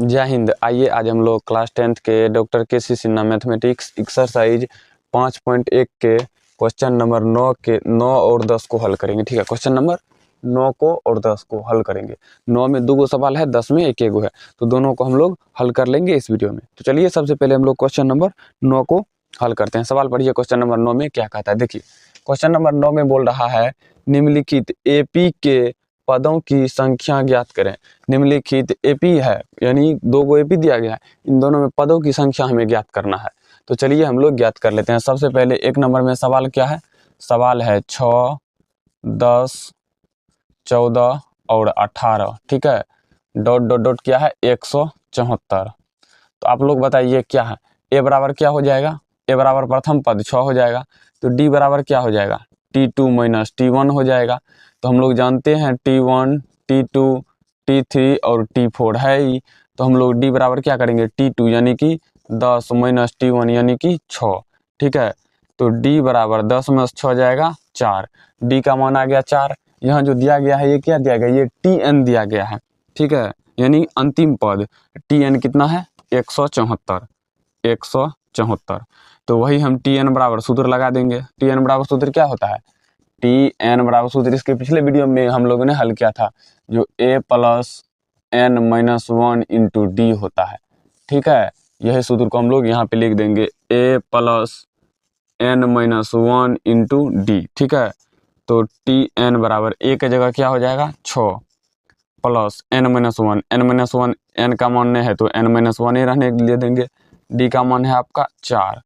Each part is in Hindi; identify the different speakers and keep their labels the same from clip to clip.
Speaker 1: जय हिंद। आइए आज हम लोग क्लास 10th के doctor KC. Sinha mathematics exercise 5.1 के क्वेश्चन नंबर 9 के 9 और 10 को हल करेंगे। ठीक है, क्वेश्चन नंबर 9 को और 10 को हल करेंगे। 9 में 2 गो सवाल है, 10 में 1 गो है, तो दोनों को हम लोग हल कर लेंगे इस वीडियो में। तो चलिए सबसे पहले हम लोग क्वेश्चन नंबर 9 को हल करते हैं। सवाल पढ़िए, क्वेश्चन नंबर 9 में क्या कहता है। देखिए क्वेश्चन नंबर 9 में बोल रहा है निम्नलिखित एपी के पदों की संख्या ज्ञात करें। निम्नलिखित एपी है यानी 2 गो एपी दिया गया है, इन दोनों में पदों की संख्या हमें ज्ञात करना है। तो चलिए हम लोग ज्ञात कर लेते हैं। सबसे पहले 1 नंबर में सवाल क्या है, सवाल है 6, 10, 14 और 18। ठीक है, डॉट डॉट डॉट क्या है 174। तो आप लोग बताइए क्या है, ए बराबर क्या हो जाएगा, ए बराबर प्रथम पद 6 हो जाएगा, तो डी बराबर क्या हो जाएगा T2 माइनस T1 हो जाएगा। तो हम लोग जानते हैं T1, T2, T3 और T4 है ही, तो हम लोग डी बराबर क्या करेंगे T2 यानी कि 10 माइनस T1 यानी कि 6। ठीक है, तो डी बराबर 10 में 6 जाएगा 4, डी का मान आ गया 4। यहाँ जो दिया गया है ये क्या दिया गया, ये Tn दिया गया है। ठीक है, यानी अंतिम पद Tn कितना है 174, 174। तो वही हम Tn बराबर सूत्र लगा देंगे। Tn बराबर सूत्र क्या होता है, Tn बराबर सूत्र इसके पिछले वीडियो में हम लोगों ने हल किया था, जो a plus n minus 1 into D होता है। ठीक है, यही सूत्र को हम लोग यहाँ पे लिख देंगे a plus n minus 1 into D. ठीक है, तो Tn बराबर a की जगह क्या हो जाएगा 6 plus n minus 1, n minus 1 n का मान है तो n माइनस 1 ही रहने के लिए देंगे। डी का मान है आपका 4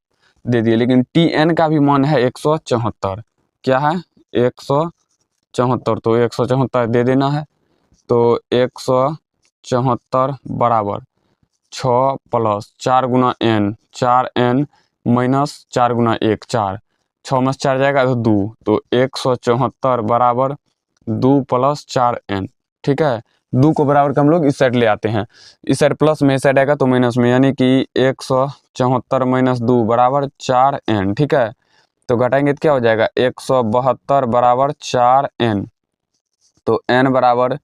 Speaker 1: दे दिए, लेकिन Tn का भी मान है 174। क्या है 174, तो 174 दे देना है। तो 174 बराबर 6 प्लस 4 गुना n, 4n माइनस 4 गुना 1 4, 6 में 4 जाएगा तो 2, तो 174 बराबर 2 प्लस 4n। ठीक है, 2 को बराबर का हम लोग इस साइड ले आते हैं, इस साइड प्लस में, इस साइड आएगा तो माइनस में, यानी कि 174 माइनस 2 बराबर 4n। ठीक है, तो घटाएंगे तो क्या हो जाएगा 172 बराबर 4n। तो n बराबर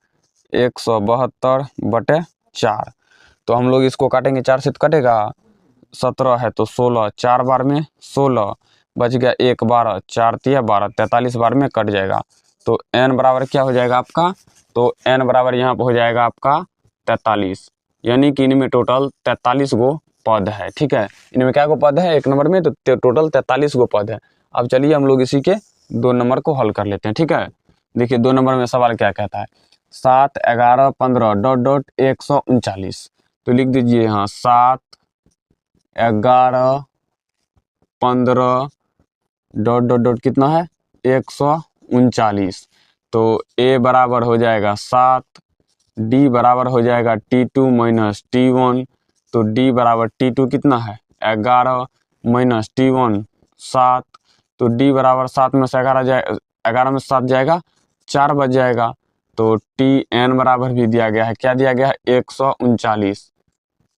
Speaker 1: 172/4। तो हम लोग इसको काटेंगे 4 से तो कटेगा, 17 है तो 16, 4 बार में 16 बच गया, 1 12, 4 तिया 12, 43 बार में कट जाएगा। तो n बराबर क्या हो जाएगा आपका, तो n बराबर यहाँ पर हो जाएगा आपका 43, यानी कि इनमें टोटल 43 गो पद है। ठीक है, इनमें क्या गो पद है 1 नंबर में, तो टोटल 43 गो पद है। अब चलिए हम लोग इसी के 2 नंबर को हल कर लेते हैं। ठीक है, देखिए 2 नंबर में सवाल क्या कहता है, 7, 11, 15 डॉट डॉट 139। तो लिख दीजिए यहाँ 7, 11, 15 डॉट डॉट डॉट कितना है 139। तो a बराबर हो जाएगा 7, d बराबर हो जाएगा T2 माइनस T1। तो d बराबर T2 कितना है 11 माइनस T1 7, तो d बराबर 7 में से 11 जाए, 11 में 7 जाएगा 4 बच जाएगा। तो Tn बराबर भी दिया गया है, क्या दिया गया है 139,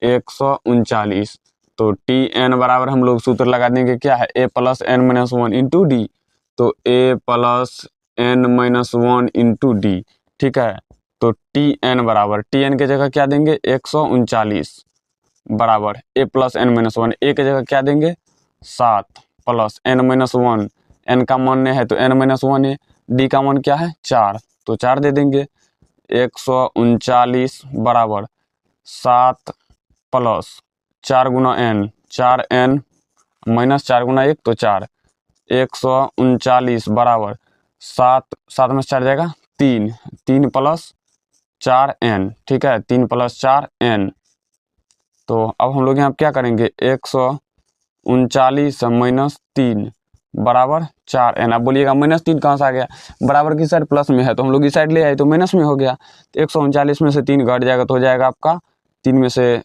Speaker 1: 139। तो Tn बराबर हम लोग सूत्र लगा देंगे, क्या है a plus n minus 1 into D. तो a plus n minus 1 into D. ठीक है, तो Tn बराबर Tn के जगह क्या देंगे 139 बराबर a plus n minus 1, a के जगह क्या देंगे 7 प्लस n माइनस 1, n का मान है तो n माइनस 1 है, d का मान क्या है 4, तो 4 दे देंगे। 139 बराबर 7 प्लस 4 गुना n, 4n माइनस 4 गुना 1 तो 4, 139 बराबर 7, 7 में 4 जाएगा 3, 3 प्लस 4n। ठीक है, 3 प्लस 4n। तो अब हम लोग यहाँ क्या करेंगे 139 माइनस 3 बराबर 4n। अब बोलिएगा माइनस 3 कहाँ से आ गया, बराबर की साइड प्लस में है तो हम लोग इस साइड ले आए तो माइनस में हो गया। तो 139 में से 3 घट जाएगा तो हो जाएगा आपका 3 में से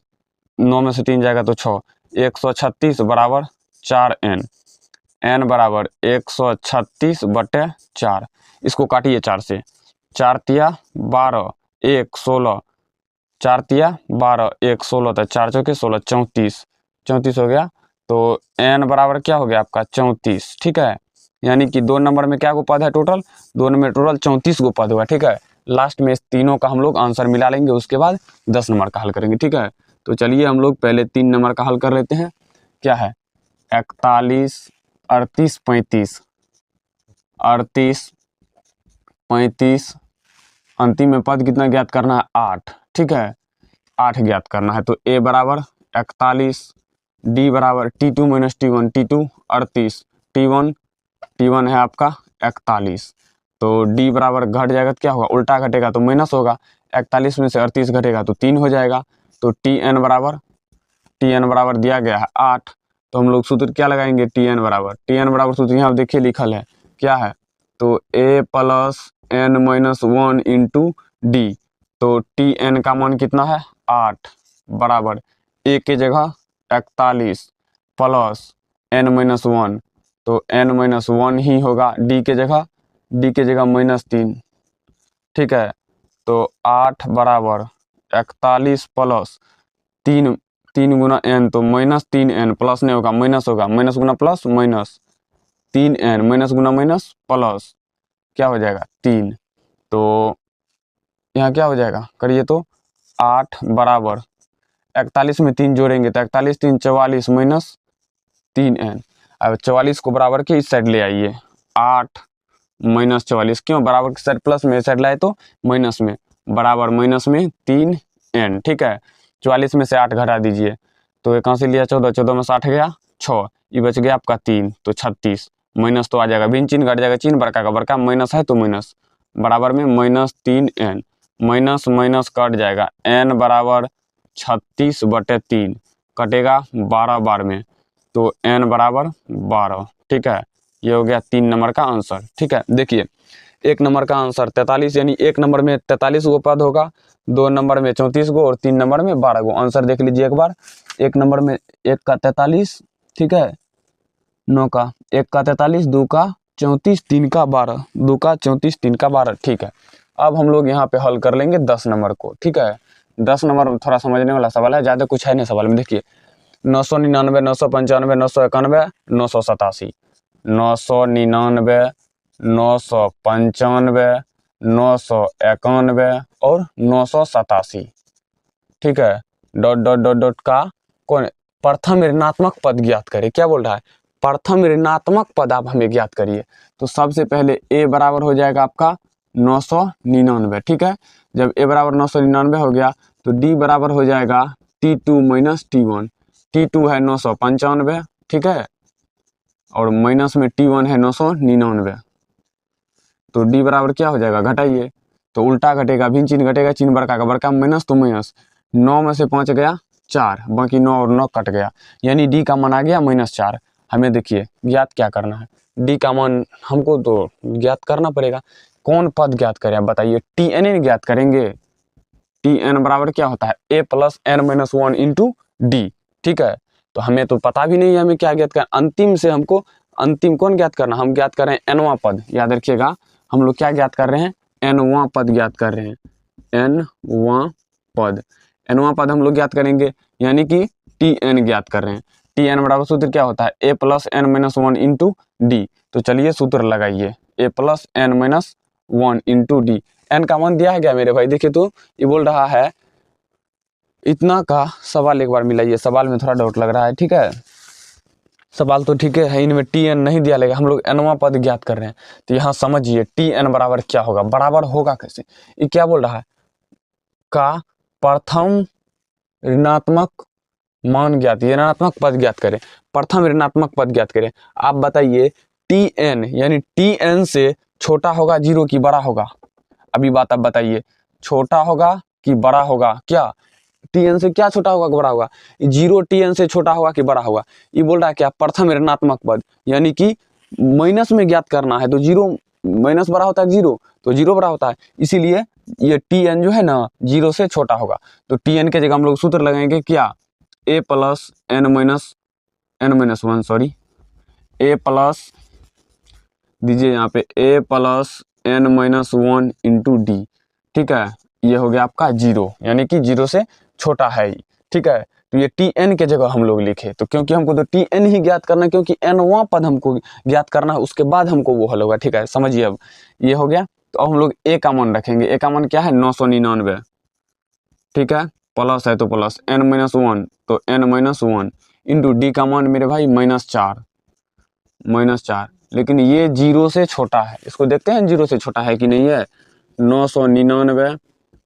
Speaker 1: 9 में से 3 जाएगा तो 6, 136 बराबर 4n। n बराबर 136/4। इसको काटिए 4 से, 4 तिया 12, 1 16, 4 तिया 12, 1 16, तो 4 चौके 16, 34, 34 हो गया। तो n बराबर क्या हो गया आपका 34। ठीक है, यानी कि 2 नंबर में क्या गो पद है टोटल, 2 नंबर में टोटल 34 गो पद हुआ। ठीक है, लास्ट में इस तीनों का हम लोग आंसर मिला लेंगे, उसके बाद 10 नंबर का हल करेंगे। ठीक है, तो चलिए हम लोग पहले 3 नंबर का हल कर लेते हैं। क्या है, 41, 38, 35, 38, 35, अंतिम में पद कितना ज्ञात करना है, 8। ठीक है, 8 ज्ञात करना है। तो ए बराबर 41, डी बराबर T2 minus T1, T2 38, T1 है आपका 41। तो डी बराबर घट जाएगा तो क्या होगा, उल्टा घटेगा तो माइनस होगा, 41 में से 38 घटेगा तो 3 हो जाएगा। तो टी एन बराबर दिया गया है 8। तो हम लोग सूत्र क्या लगाएंगे, टी एन बराबर सूत्र यहाँ देखिए लिखल है, क्या है, तो a plus N minus 1 into D. तो टी एन का मान कितना है, 8 बराबर ए के जगह 41 प्लस एन माइनस 1, तो एन माइनस 1 ही होगा, डी के जगह -3। ठीक है, तो 8 बराबर 41 प्लस 3 गुना एन, तो -3n, प्लस नहीं होगा माइनस होगा, माइनस गुना प्लस माइनस 3n, माइनस गुना माइनस प्लस क्या हो जाएगा 3। तो यहाँ क्या हो जाएगा, करिए तो 8 बराबर 41 में 3 जोड़ेंगे तो 41 3 44 माइनस 3n। अब 44 को बराबर के इस साइड ले आइए, 8 माइनस 44, क्यों बराबर की साइड प्लस में, साइड लाए तो माइनस में, बराबर माइनस में 3n। ठीक है, 44 में से 8 घटा दीजिए, तो एक कहाँ से लिया 14, 14 में 60 गया 6, ये बच गया आपका 3, तो 36, माइनस तो आ जाएगा, भिन्न चिन्ह घट जाएगा, चिन्ह बड़का का बड़का, माइनस है तो माइनस, बराबर में -3n, माइनस माइनस कट जाएगा, n बराबर 36/3 कटेगा 12 बार में, तो n बराबर 12। ठीक है, ये हो गया 3 नंबर का आंसर। ठीक है, देखिए 1 नंबर का आंसर 43, यानी 1 नंबर में 43 गो पद होगा, 2 नंबर में 34 गो और 3 नंबर में 12 गो। आंसर देख लीजिए एक बार, 1 नंबर में 1 का 43, ठीक है, 9 का, 1 का 43, 2 का 34, 3 का 12, 2 का 34, 3 का 12। ठीक है, अब हम लोग यहाँ पे हल कर लेंगे 10 नंबर को। ठीक है, 10 नंबर थोड़ा समझने वाला सवाल है, ज़्यादा कुछ है नहीं सवाल में। देखिए 999, 995, 991, 987, 999, 995, 991 और 987। ठीक है, डॉट डॉट डॉट डॉट का कौन प्रथम ऋणात्मक पद ज्ञात करें, क्या बोल रहा है, प्रथम ऋणात्मक पद आप हमें ज्ञात करिए। तो सबसे पहले ए बराबर हो जाएगा आपका 999। ठीक है, जब ए बराबर 999 हो गया तो डी बराबर हो जाएगा T2 माइनस T1। T2 है 995, ठीक है, और माइनस में T1 है 999, तो डी बराबर क्या हो जाएगा, घटाइए, तो उल्टा घटेगा, भिन्न चिन्ह घटेगा, चिन्ह बड़का का बड़का, माइनस तो माइनस, 9 में से 5 गया 4, बाकी 9 और 9 कट गया, यानी डी का मान आ गया -4। हमें देखिए ज्ञात क्या करना है, डी का मान हमको तो ज्ञात करना पड़ेगा, कौन पद ज्ञात करें आप बताइए, Tn ज्ञात करेंगे। Tn बराबर क्या होता है, a plus N minus 1 into D. ठीक है, तो हमें तो पता भी नहीं है हमें क्या ज्ञात करना, अंतिम से हमको अंतिम कौन ज्ञात करना, हम ज्ञात कर रहे हैं nवां पद, याद रखिएगा हम लोग क्या ज्ञात कर रहे हैं, nवां पद ज्ञात कर रहे हैं, nवां पद हम लोग ज्ञात करेंगे, यानी कि Tn ज्ञात कर रहे हैं। Tn बराबर सूत्र क्या होता है, a plus N minus 1 into D. तो चलिए सूत्र लगाइए, a plus N minus 1 into D. N का मान दिया है क्या मेरे भाई, देखिए तो ये बोल रहा है इतना का, सवाल एक बार मिलाइए, सवाल में थोड़ा डाउट लग रहा है। ठीक है, सवाल तो ठीक है, इनमें Tn नहीं दिया लेगा, हम लोग nवां पद ज्ञात कर रहे हैं, तो यहाँ समझिए Tn बराबर क्या होगा, बराबर होगा कैसे, ये क्या बोल रहा है, का प्रथम ऋणात्मक मान ज्ञात, ये ऋणात्मक पद ज्ञात करें, प्रथम ऋणात्मक पद ज्ञात करें। आप बताइए Tn यानी Tn से छोटा होगा 0 की बड़ा होगा, अभी बात आप बताइए, छोटा होगा कि बड़ा होगा, क्या Tn से क्या छोटा होगा कि बड़ा होगा, 0 Tn से छोटा होगा कि बड़ा होगा। ये बोल रहा है क्या, प्रथम ऋणात्मक पद, यानी कि माइनस में ज्ञात करना है, तो 0 माइनस बड़ा होता है 0, तो 0 बड़ा होता है, इसीलिए ये Tn जो है ना 0 से छोटा होगा। तो Tn के जगह हम लोग सूत्र लगाएंगे क्या, a plus N minus 1, sorry, a plus दीजिए यहाँ पे a plus N minus 1 into D. ठीक है, ये हो गया आपका 0, यानी कि 0 से छोटा है ही। ठीक है, तो ये Tn के जगह हम लोग लिखे, तो क्योंकि हमको तो Tn ही ज्ञात करना है, क्योंकि nवां पद हमको ज्ञात करना है, उसके बाद हमको वो हल होगा। ठीक है, समझिए अब ये हो गया तो अब हम लोग ए का मान रखेंगे। ए का मान क्या है 999, ठीक है, प्लस है तो प्लस n-1 तो n-1 इंटू डी का मान मेरे भाई -4, लेकिन ये 0 से छोटा है, इसको देखते हैं 0 से छोटा है कि नहीं है। 999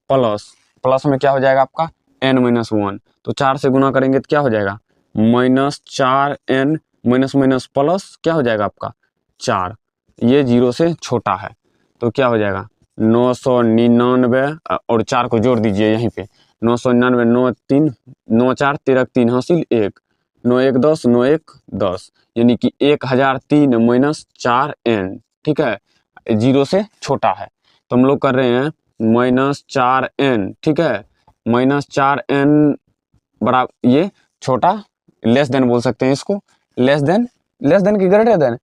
Speaker 1: प्लस में क्या हो जाएगा आपका n-1, तो 4 से गुना करेंगे तो क्या हो जाएगा -4n माइनस प्लस क्या हो जाएगा आपका 4, ये 0 से छोटा है तो क्या हो जाएगा 999 और 4 को जोड़ दीजिए यहीं पे 999 9 4 13 3 हासिल 1 9 1 10 9 1 10 यानी कि 1003 माइनस 4n, ठीक है, 0 से छोटा है तो हम लोग कर रहे हैं -4n, ठीक है, -4n बराबर ये छोटा लेस देन बोल सकते हैं इसको, लेस देन की ग्रेटर देन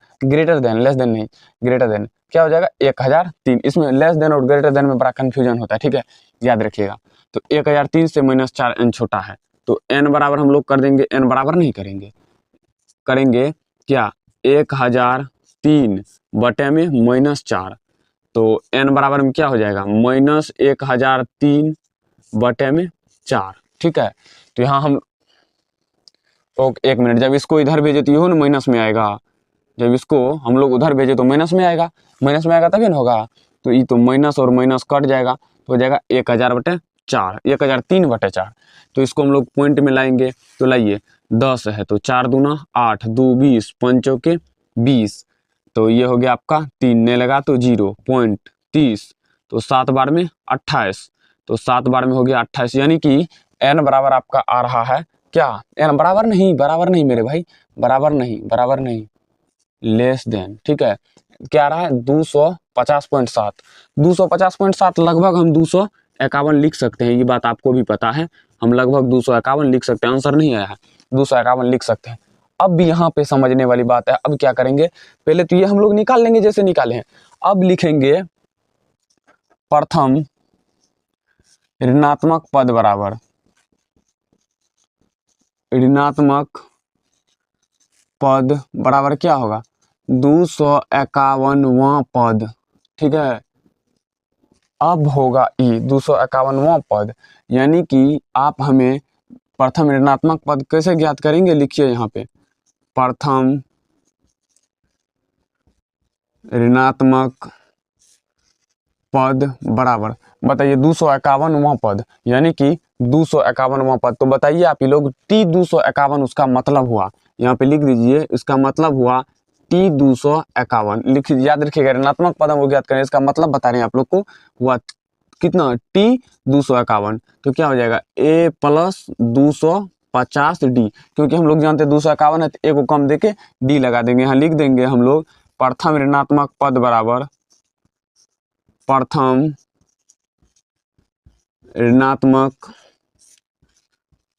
Speaker 1: लेस देन नहीं ग्रेटर देन क्या हो जाएगा 1003। इसमें लेस देन और ग्रेटर देन में बड़ा कंफ्यूजन होता है, ठीक है, याद रखिएगा। तो 1003 से -4n छोटा है तो n बराबर हम लोग कर देंगे, n बराबर नहीं करेंगे क्या 1003 बटे में -4 तो n बराबर में क्या हो जाएगा -1003 बटे में 4, ठीक है। तो यहाँ हम एक मिनट, जब इसको इधर भेजे तो ये ना माइनस में आएगा, जब इसको हम लोग उधर भेजे तो माइनस में आएगा तभी ना होगा, तो ये तो माइनस और माइनस कट जाएगा तो हो जाएगा 1000/4 1003 बटे 4। तो इसको हम लोग पॉइंट में लाएंगे तो लाइए 10 है तो 4 दूना 8 2 20 5 चौके 20 तो ये हो गया आपका 3 ने लगा तो 0.30 तो 7 बार में 28 तो 7 बार में हो गया 28 यानी कि n बराबर आपका आ रहा है क्या n बराबर नहीं मेरे भाई, बराबर नहीं लेस देन, ठीक है, क्या आ रहा है 250.7 लगभग हम 251 लिख सकते हैं, ये बात आपको भी पता है, हम लगभग 251 लिख सकते हैं, आंसर नहीं आया है 251 लिख सकते हैं। अब भी यहाँ पे समझने वाली बात है, अब क्या करेंगे पहले तो ये हम लोग निकाल लेंगे जैसे निकाले हैं, अब लिखेंगे प्रथम ऋणात्मक पद बराबर क्या होगा 251वां पद, ठीक है, अब होगा ई 251वां पद, यानी कि आप हमें प्रथम ऋणात्मक पद कैसे ज्ञात करेंगे, लिखिए यहाँ पे प्रथम ऋणात्मक पद बराबर बताइए 251वां पद, यानी कि 251वां पद, तो बताइए आप ही लोग टी 251 उसका मतलब हुआ, यहाँ पे लिख दीजिए इसका मतलब हुआ टी 251 लिख याद रखिएगा, ऋणात्मक पद हम ज्ञात करें इसका मतलब बता रहे हैं आप लोग को हुआ कितना टी 251 तो क्या हो जाएगा a + 250d, क्योंकि हम लोग जानते हैं 251 है तो a को कम देके d लगा देंगे, यहाँ लिख देंगे हम लोग प्रथम ऋणात्मक पद बराबर प्रथम ऋणात्मक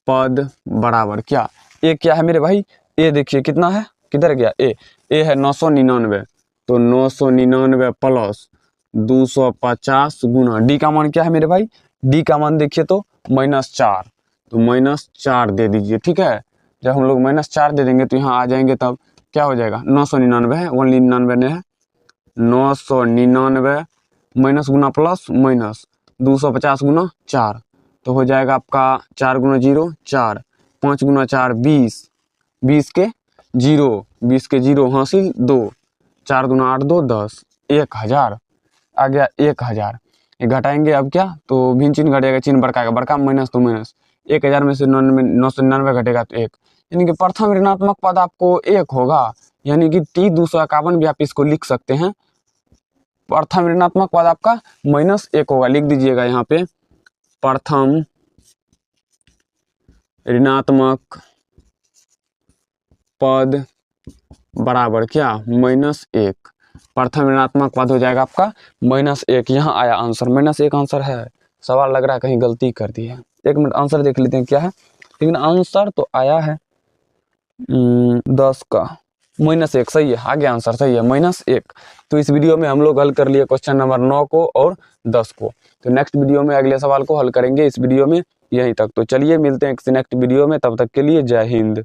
Speaker 1: पद बराबर क्या क्या है मेरे भाई ए, देखिए कितना है किधर गया ए है 999 तो 999 प्लस 250 गुना डी का मान क्या है मेरे भाई, डी का मान देखिए तो -4 तो -4 दे दीजिए, ठीक है, जब हम लोग -4 दे देंगे तो यहाँ आ जाएंगे तब क्या हो जाएगा 999 है 199 ने है 999 माइनस गुना प्लस माइनस 250 गुना 4 तो हो जाएगा आपका 4 गुना 0 4 5 गुना 4 20 20 के 0 हासिल 2 4 दूना 8 2 10 1000 आ गया 1000, ये घटाएंगे अब क्या तो भिन्न चिन्ह घटेगा, चिन्ह बड़का माइनस तो माइनस 1000 में से 999 घटेगा तो 1, यानी कि प्रथम ऋणात्मक पद आपको 1 होगा, यानी कि टी 251 भी आप इसको लिख सकते हैं, प्रथम ऋणात्मक पद आपका -1 होगा, लिख दीजिएगा यहाँ पे प्रथम ऋणात्मक पद बराबर क्या -1, प्रथम ऋणात्मक पद हो जाएगा आपका -1, यहाँ आया आंसर -1 आंसर है, सवाल लग रहा है कहीं गलती कर दी है, 1 मिनट आंसर देख लेते हैं क्या है, लेकिन आंसर तो आया है 10 का -1 सही है, आगे आंसर सही है -1। तो इस वीडियो में हम लोग हल कर लिए क्वेश्चन नंबर 9 को और 10 को, तो नेक्स्ट वीडियो में अगले सवाल को हल करेंगे, इस वीडियो में यहीं तक, तो चलिए मिलते हैं किसी नेक्स्ट वीडियो में, तब तक के लिए जय हिंद।